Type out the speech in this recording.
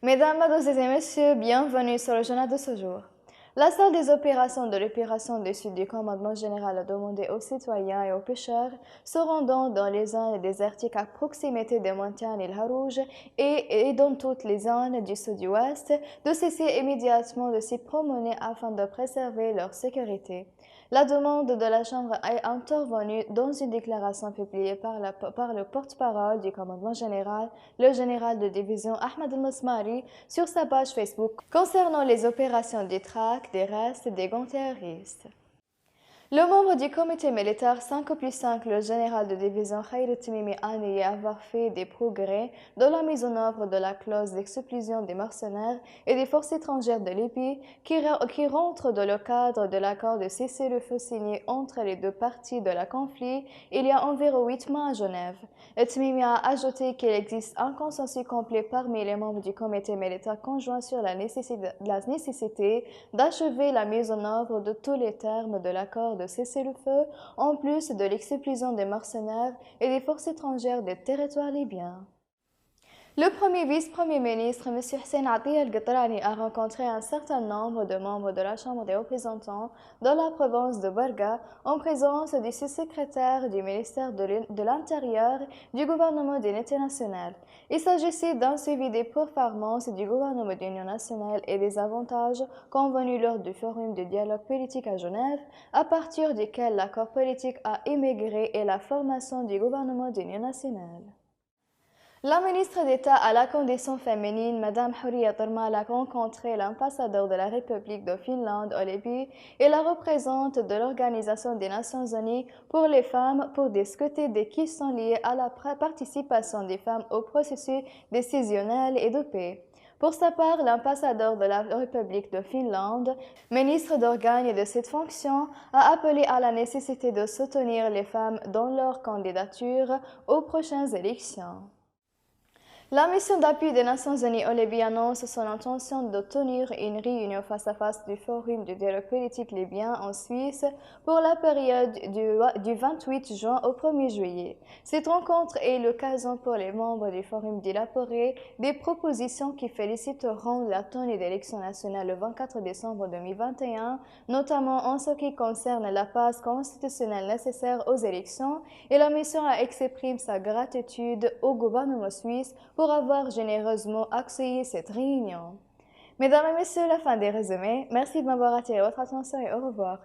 Mesdames, Mademoiselles et Messieurs, bienvenue sur le journal de ce jour. La salle des opérations de l'opération du Sud du commandement général a demandé aux citoyens et aux pêcheurs se rendant dans les zones désertiques à proximité des montagnes El Harouj et dans toutes les zones du sud-ouest de cesser immédiatement de s'y promener afin de préserver leur sécurité. La demande de la Chambre est intervenue dans une déclaration publiée par le porte-parole du commandement général, le général de division Ahmed El-Masmari, sur sa page Facebook concernant les opérations de traque des restes des gangs terroristes. Le membre du comité militaire 5+5, le général de division Khayr Timimi, a nié avoir fait des progrès dans la mise en œuvre de la clause d'exclusion des mercenaires et des forces étrangères de Libye qui rentre dans le cadre de l'accord de cessez-le-feu signé entre les deux parties de la conflit il y a environ 8 mois à Genève. Timimi a ajouté qu'il existe un consensus complet parmi les membres du comité militaire conjoint sur la nécessité d'achever la mise en œuvre de tous les termes de l'accord de cessez-le-feu, en plus de l'exclusion des mercenaires et des forces étrangères des territoires libyens. Le premier vice-premier ministre, M. Hussein Atiyah El-Gatrani, a rencontré un certain nombre de membres de la Chambre des représentants dans la province de Barga en présence du sous-secrétaire du ministère de l'Intérieur du gouvernement d'unité nationale. Il s'agissait d'un suivi des performances du gouvernement d'union nationale et des avantages convenus lors du forum de dialogue politique à Genève, à partir duquel l'accord politique a immigré et la formation du gouvernement d'union nationale. La ministre d'État à la condition féminine, Mme Houriya Tormal, a rencontré l'ambassadeur de la République de Finlande en Libye et la représentante de l'Organisation des Nations Unies pour les femmes pour discuter des questions liées à la participation des femmes au processus décisionnel et de paix. Pour sa part, l'ambassadeur de la République de Finlande, ministre d'organes de cette fonction, a appelé à la nécessité de soutenir les femmes dans leur candidature aux prochaines élections. La mission d'appui des Nations Unies au Libye annonce son intention de tenir une réunion face-à-face du Forum du dialogue politique libyen en Suisse pour la période du 28 juin au 1er juillet. Cette rencontre est l'occasion pour les membres du Forum d'élaborer des propositions qui féliciteront la tenue d'élections nationales le 24 décembre 2021, notamment en ce qui concerne la passe constitutionnelle nécessaire aux élections, et la mission exprime sa gratitude au gouvernement suisse pour avoir généreusement accueilli cette réunion. Mesdames et messieurs, la fin des résumés. Merci de m'avoir attiré votre attention et au revoir.